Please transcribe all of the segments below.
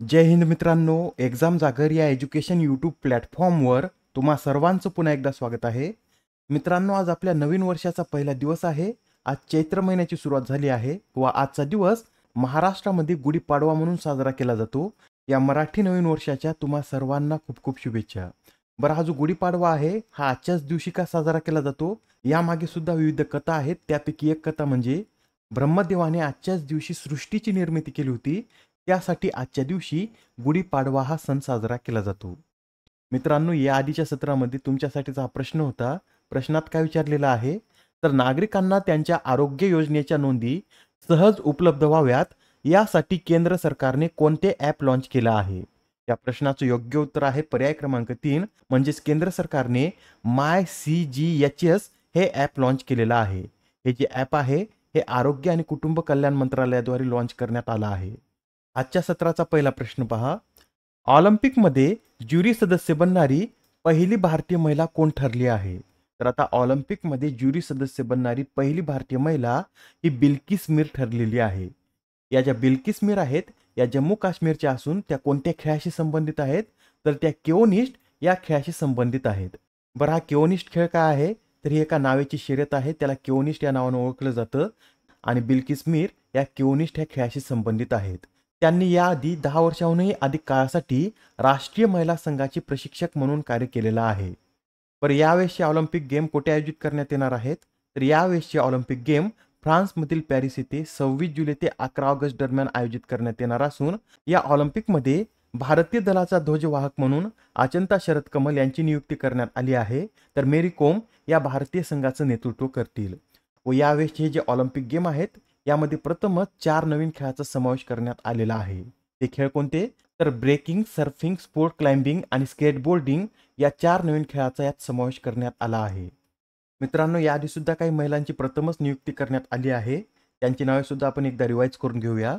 जय हिंद मित्रांनो, एक्झाम जागर या एज्युकेशन यूट्यूब प्लॅटफॉर्मवर तुम्हा सर्वांचं पुन्हा एकदा स्वागत आहे. मित्रांनो, आज आपल्या नवीन वर्षाचा पहिला दिवस आहे. आज चैत्र महिन्याची सुरुवात झाली आहे व आजचा दिवस महाराष्ट्रामध्ये गुढीपाडवा म्हणून साजरा केला जातो. या मराठी नवीन वर्षाच्या तुम्हा सर्वांना खूप खूप शुभेच्छा. बरं, हा जो गुढीपाडवा आहे हा आजच्याच दिवशी का साजरा केला जातो यामागे सुद्धा विविध कथा आहेत. त्यापैकी एक कथा म्हणजे ब्रह्मदेवाने आजच्याच दिवशी सृष्टीची निर्मिती केली होती. त्यासाठी आजच्या दिवशी गुढीपाडवा हा सण साजरा केला जातो. मित्रांनो, या आधीच्या सत्रामध्ये तुमच्यासाठीचा हा प्रश्न होता. प्रश्नात काय विचारलेला आहे, तर नागरिकांना त्यांच्या आरोग्य योजनेच्या नोंदी सहज उपलब्ध व्हाव्यात यासाठी केंद्र सरकारने कोणते ॲप लॉन्च केलं आहे. या प्रश्नाचं योग्य उत्तर आहे पर्याय क्रमांक 3, म्हणजेच केंद्र सरकारने MyCGHS हे ॲप लॉन्च केलेलं आहे. हे जे ॲप आहे हे आरोग्य आणि कुटुंब कल्याण मंत्रालयाद्वारे लॉन्च करण्यात आलं आहे. आजच्या सत्राचा पहिला प्रश्न पहा. ऑलिम्पिकमध्ये ज्युरी सदस्य बनणारी पहिली भारतीय महिला कोण ठरली आहे? तर आता ऑलिम्पिकमध्ये ज्युरी सदस्य बनणारी पहिली भारतीय महिला ही बिल्किस मीर ठरलेली आहे. या ज्या बिल्किस मीर आहेत या जम्मू काश्मीरच्या असून त्या कोणत्या खेळाशी संबंधित आहेत? तर त्या केओनिस्ट या खेळाशी संबंधित आहेत. बरं, हा केओनिस्ट खेळ काय आहे? तर ही एका नावेची शर्यत आहे, त्याला केओनिस्ट या नावाने ओळखलं जातं आणि बिल्किस मीर या केओनिस्ट ह्या खेळाशी संबंधित आहेत. त्यांनी याआधी 10 वर्षांहूनही अधिक काळासाठी राष्ट्रीय महिला संघाचे प्रशिक्षक म्हणून कार्य केलेलं आहे. बरं, यावेळेसचे ऑलिम्पिक गेम कुठे आयोजित करण्यात येणार आहेत? तर यावेळेसचे ऑलिम्पिक गेम फ्रान्समधील पॅरिस येथे 26 जुलै ते 11 ऑगस्ट दरम्यान आयोजित करण्यात येणार असून या ऑलिम्पिकमध्ये भारतीय दलाचा ध्वजवाहक म्हणून अचंता शरद कमल यांची नियुक्ती करण्यात आली आहे. तर मेरी कोम या भारतीय संघाचं नेतृत्व करतील. व यावेळेसचे जे ऑलिम्पिक गेम आहेत यामध्ये प्रथमच 4 नवीन खेळाचा समावेश करण्यात आलेला आहे. ते खेळ कोणते? तर ब्रेकिंग, सर्फिंग, स्पोर्ट क्लाइम्बिंग आणि स्केटबोर्डिंग या 4 नवीन खेळाचा यात समावेश करण्यात आला आहे. मित्रांनो, याआधी सुद्धा काही महिलांची प्रथमच नियुक्ती करण्यात आली आहे. त्यांची नावे सुद्धा आपण एकदा रिवाइज करून घेऊया.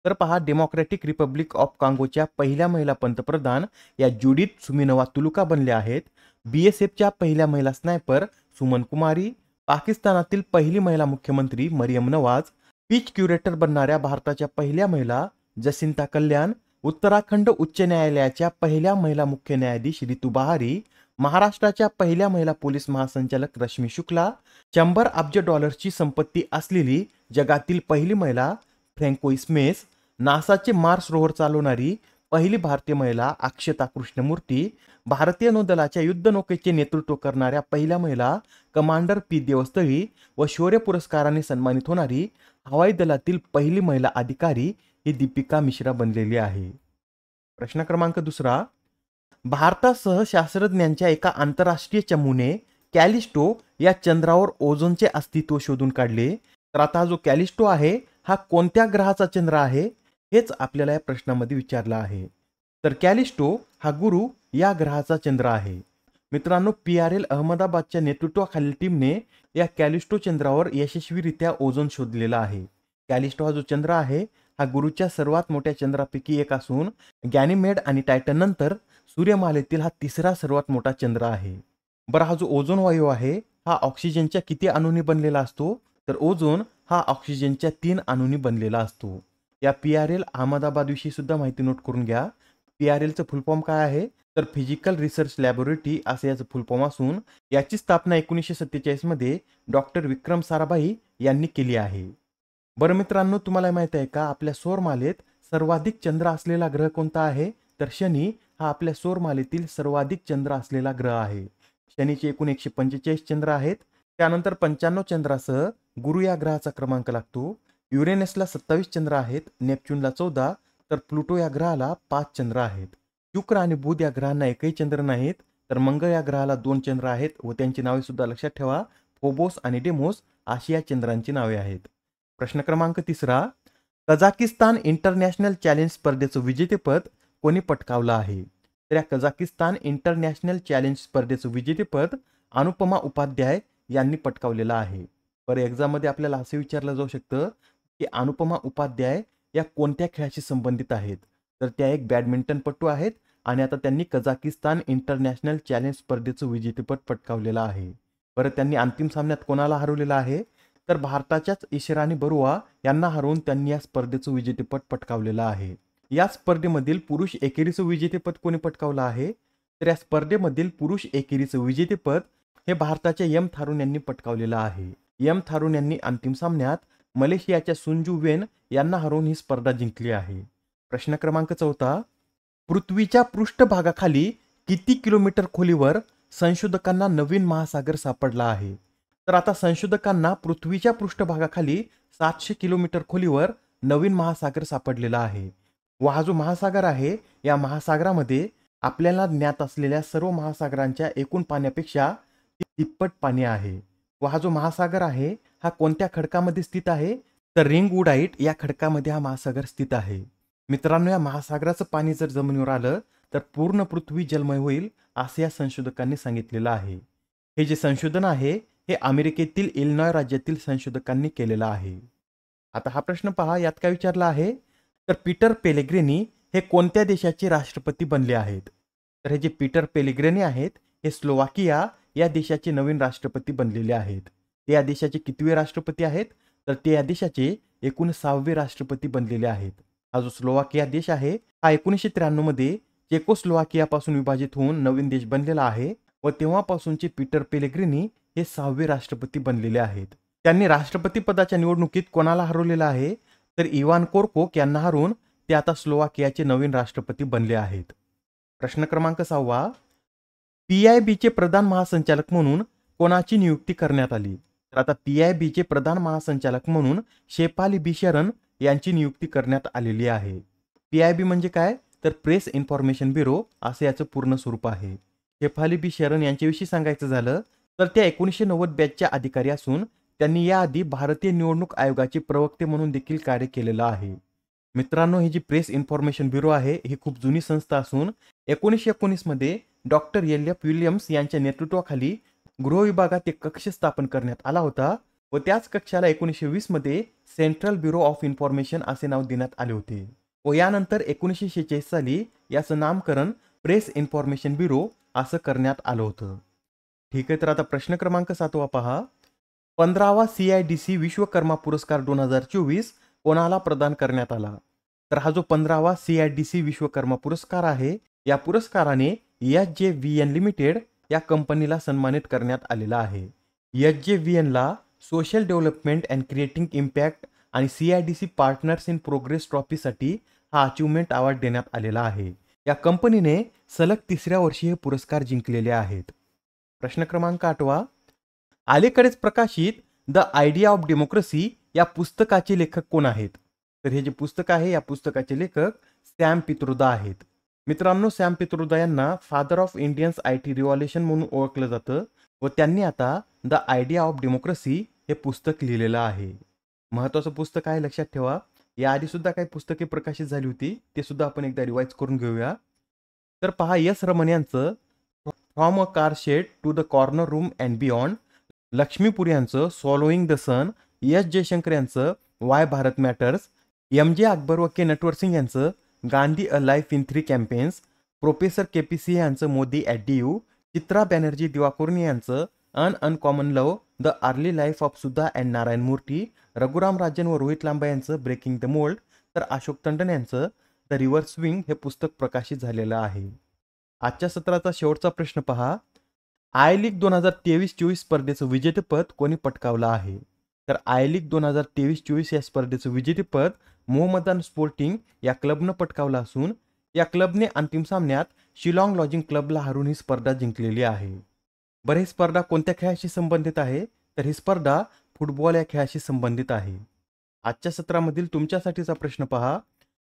तर पहा, डेमोक्रॅटिक रिपब्लिक ऑफ कांगोच्या पहिल्या महिला पंतप्रधान या जुडिथ सुमिनोवा तुलुका बनल्या आहेत. BSFच्या पहिल्या महिला स्नायपर सुमन कुमारी, पाकिस्तानातील पहिली महिला मुख्यमंत्री मरियम नवाज, पीच क्युरेटर बनणाऱ्या भारताच्या पहिल्या महिला जसिंता कल्याण, उत्तराखंड उच्च न्यायालयाच्या पहिल्या महिला मुख्य न्यायाधीश रितू बहारी, महाराष्ट्राच्या पहिल्या महिला पोलीस महासंचालक रश्मी शुक्ला, 100 अब्ज डॉलर्सची संपत्ती असलेली जगातील पहिली महिला फ्रँकोइस मेस, नासाचे मार्स रोव्हर चालवणारी पहिली भारतीय महिला अक्षता कृष्णमूर्ती, भारतीय नौदलाच्या युद्धनौकेचे नेतृत्व करणाऱ्या पहिल्या महिला कमांडर पी देवस्थळी व शौर्य पुरस्काराने सन्मानित होणारी हवाई दलातील पहिली महिला अधिकारी ही दीपिका मिश्रा बनलेली आहे. प्रश्न क्रमांक 2, भारतासह शास्त्रज्ञांच्या एका आंतरराष्ट्रीय चमूने कॅलिस्टो या चंद्रावर ओझोनचे अस्तित्व शोधून काढले. तर आता हा जो कॅलिस्टो आहे हा कोणत्या ग्रहाचा चंद्र आहे हेच आपल्याला या प्रश्नामध्ये विचारलं आहे. तर कॅलिस्टो हा गुरु या ग्रहाचा चंद्र आहे. मित्रांनो, PRL अहमदाबादच्या नेतृत्वाखालील टीमने या कॅलिस्टो चंद्रावर यशस्वीरित्या ओझोन शोधलेला आहे. कॅलिस्टो हा जो चंद्र आहे हा गुरुच्या सर्वात मोठ्या चंद्रापैकी एक असून गॅनिमेड आणि टायटन नंतर सूर्यमालेतील हा तिसरा सर्वात मोठा चंद्र आहे. बरं, हा जो ओझोन वायू आहे हा ऑक्सिजनच्या किती अणूंनी बनलेला असतो? तर ओझोन हा ऑक्सिजनच्या 3 अणूंनी बनलेला असतो. या PRL अहमदाबाद विषयी सुद्धा माहिती नोट करून घ्या. PRLचं फुल फॉर्म काय आहे? तर फिजिकल रिसर्च लॅबोरेटरी असं याचं फुल फॉर्म असून याची स्थापना 1947 मध्ये डॉक्टर विक्रम साराभाई यांनी केली आहे. बरं मित्रांनो, तुम्हाला माहित आहे का आपल्या सौरमालेत सर्वाधिक चंद्र असलेला ग्रह कोणता आहे? तर शनी हा आपल्या सौरमालेतील सर्वाधिक चंद्र असलेला ग्रह आहे. शनीचे एकूण 145 चंद्र आहेत. त्यानंतर 95 चंद्रासह गुरु या ग्रहाचा क्रमांक लागतो. युरेनसला 27 चंद्र आहेत, नेपच्यूनला 14, तर प्लुटो या ग्रहाला 5 चंद्र आहेत. शुक्र आणि बुध या ग्रहांना एकही चंद्र नाहीत. तर मंगळ या ग्रहाला 2 चंद्र आहेत व त्यांची नावे सुद्धा लक्षात ठेवा. फोबोस आणि डेमोस अशी या चंद्रांची नावे आहेत. प्रश्न क्रमांक 3, कझाकिस्तान इंटरनॅशनल चॅलेंज स्पर्धेचं विजेतेपद कोणी पटकावलं आहे? तर या कझाकिस्तान इंटरनॅशनल चॅलेंज स्पर्धेचं विजेतेपद अनुपमा उपाध्याय यांनी पटकावलेलं आहे. बरं, एक्झाममध्ये आपल्याला असं विचारलं जाऊ शकतं की अनुपमा उपाध्याय या कोणत्या खेळाशी संबंधित आहेत? तर त्या एक बॅडमिंटनपटू आहेत आणि आता त्यांनी कझाकिस्तान इंटरनॅशनल चॅलेंज स्पर्धेचं विजेतेपद पटकावलेलं आहे. बरं, त्यांनी अंतिम सामन्यात कोणाला हरवलेलं आहे? तर भारताच्याच ईशराणी बरुआ यांना हरवून त्यांनी या स्पर्धेचं विजेतेपद पटकावलेलं आहे. या स्पर्धेमधील पुरुष एकेरीचं विजेतेपद कोणी पटकावलं आहे? तर या स्पर्धेमधील पुरुष एकेरीचं विजेतेपद हे भारताच्या एम थारुन यांनी पटकावलेलं आहे. एम थारुन यांनी अंतिम सामन्यात मलेशियाच्या सुंजू वेन यांना हरवून ही स्पर्धा जिंकली आहे. प्रश्न क्रमांक 4. पृथ्वीच्या पृष्ठभागाखाली किती किलोमीटर खोलीवर संशोधकांना नवीन महासागर सापडला आहे? तर आता संशोधकांना पृथ्वीच्या पृष्ठभागाखाली 700 किलोमीटर खोलीवर नवीन महासागर सापडलेला आहे. व हा जो महासागर आहे, या महासागरामध्ये आपल्याला ज्ञात असलेल्या सर्व महासागरांच्या एकूण पाण्यापेक्षा तिप्पट पाणी आहे. व हा जो महासागर आहे, हा कोणत्या खडकामध्ये स्थित आहे? तर रिंग वुडाईट या खडकामध्ये हा महासागर स्थित आहे. मित्रांनो, या महासागराचं पाणी जर जमिनीवर आलं तर पूर्ण पृथ्वी जलमय होईल असे या संशोधकांनी सांगितलेलं आहे. हे जे संशोधन आहे हे अमेरिकेतील इलिनॉय राज्यातील संशोधकांनी केलेलं आहे. आता हा प्रश्न पहा, यात काय विचारला आहे? तर पीटर पेलेग्रिनी हे कोणत्या देशाचे राष्ट्रपती बनले आहेत? तर हे जे पीटर पेलेग्रिनी आहेत हे स्लोवाकिया या देशाचे नवीन राष्ट्रपती बनलेले आहेत. ते या देशाचे कितवे राष्ट्रपती आहेत? तर ते या देशाचे 19वे राष्ट्रपती बनलेले आहेत. हा जो स्लोवाकिया देश आहे हा 1993 मध्ये चेकोस्लोवाकियापासून विभाजित होऊन नवीन देश बनलेला आहे व तेव्हापासूनचे पीटर पेलेग्रिनी हे 6वे राष्ट्रपती बनलेले आहेत. त्यांनी राष्ट्रपती पदाच्या निवडणुकीत कोणाला हरवलेलं आहे? तर इवान कोर्कोक यांना हरवून ते आता स्लोवाकियाचे नवीन राष्ट्रपती बनले आहेत. प्रश्न क्रमांक 6. PIBचे प्रधान महासंचालक म्हणून कोणाची नियुक्ती करण्यात आली? तर आता PIBचे प्रधान महासंचालक म्हणून शेफाली बी शरण यांची नियुक्ती करण्यात आलेली आहे. PIB म्हणजे काय? तर प्रेस इन्फॉर्मेशन ब्युरो असे याचं पूर्ण स्वरूप आहे. शेफाली बी शरण यांच्याविषयी सांगायचं झालं तर त्या 1990 बॅचच्या अधिकारी असून त्यांनी याआधी भारतीय निवडणूक आयोगाचे प्रवक्ते म्हणून देखील कार्य केलेलं आहे. मित्रांनो, ही जी प्रेस इन्फॉर्मेशन ब्युरो आहे ही खूप जुनी संस्था असून 1919 मध्ये डॉक्टर L.F. विल्यम्स यांच्या नेतृत्वाखाली गृह विभागात एक कक्ष स्थापन करण्यात आला होता व त्याच कक्षाला 1920 मध्ये सेंट्रल ब्युरो ऑफ इन्फॉर्मेशन असे नाव देण्यात आले होते व यानंतर 1946 साली याचं नामकरण प्रेस इन्फॉर्मेशन ब्युरो असं करण्यात आलं होतं. ठीक आहे, तर आता प्रश्न क्रमांक 7 पहा. 15वा CIDC विश्वकर्मा पुरस्कार 2024 कोणाला प्रदान करण्यात आला? तर हा जो 15वा CIDC विश्वकर्मा पुरस्कार आहे या पुरस्काराने SJVN लिमिटेड या कंपनीला सन्मानित करण्यात आलेला आहे. SJVN ला social development and creating impact आणि CIDC पार्टनर्स इन प्रोग्रेस ट्रॉफीसाठी हा अचिव्हमेंट अवॉर्ड देण्यात आलेला आहे. या कंपनीने सलग 3ऱ्या वर्षी हे पुरस्कार जिंकलेले आहेत. प्रश्न क्रमांक 8. अलीकडेच प्रकाशित द आयडिया ऑफ डेमोक्रेसी या पुस्तकाचे लेखक कोण आहेत? तर हे जे पुस्तक आहे या पुस्तकाचे लेखक सॅम पित्रोदा आहेत. मित्रांनो, सॅम पित्रोदा यांना father of Indians IT revolution म्हणून ओळखलं जातं व त्यांनी आता द आयडिया ऑफ डेमोक्रेसी हे पुस्तक लिहिलेलं आहे. महत्त्वाचं पुस्तक आहे, लक्षात ठेवा. याआधी सुद्धा काही पुस्तके प्रकाशित झाली होती, ते सुद्धा आपण एकदा रिवाइज करून घेऊया. तर पहा, S रमन यांचं from a car shed to the corner room and beyond, Lakshmi Puri यांचं swallowing the sun, S Jaishankar यांचं why Bharat matters, MJ Akbar व के नटवरसिंग यांचं Gandhi a life in 3 campaigns, professor KP Singh यांचं मोदी ॲट DU, चित्रा बॅनर्जी दिवाकोर्णी यांचं uncommon love, the early life of Sudha and Narayana Murthy, Raghuram Rajan व रोहित लांबा यांचं breaking the mould, तर अशोक टंडन यांचं द रिव्हर स्विंग हे पुस्तक प्रकाशित झालेलं आहे. आजच्या सत्राचा शेवटचा प्रश्न पहा. आय लीग 2023-24 स्पर्धेचं विजेतेपद कोणी पटकावलं आहे? तर आय लीग 2023-24 या स्पर्धेचं विजेतेपद मोहम्मदान स्पोर्टिंग या क्लबनं पटकावलं असून या क्लबने अंतिम सामन्यात शिलाँग लॉजिंग क्लबला हरवून ही स्पर्धा जिंकलेली आहे. बरं, ही स्पर्धा कोणत्या खेळाशी संबंधित आहे? तर ही स्पर्धा फुटबॉल या खेळाशी संबंधित आहे. आजच्या सत्रामधील तुमच्यासाठीचा प्रश्न पहा.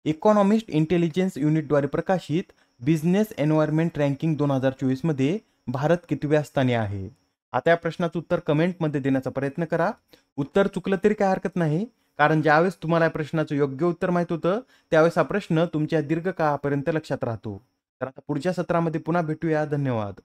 इकॉनॉमिस्ट इंटेलिजन्स युनिटद्वारे प्रकाशित बिझनेस एन्व्हायरमेंट रँकिंग 2024 मध्ये भारत कितव्या स्थानी आहे? आता या प्रश्नाचं उत्तर कमेंटमध्ये देण्याचा प्रयत्न करा. उत्तर चुकलं तरी काय हरकत नाही, कारण ज्यावेळेस तुम्हाला या प्रश्नाचं योग्य उत्तर माहित होतं त्यावेळेस हा प्रश्न तुमच्या दीर्घकाळापर्यंत लक्षात राहतो. तर आता पुढच्या सत्रामध्ये पुन्हा भेटूया. धन्यवाद.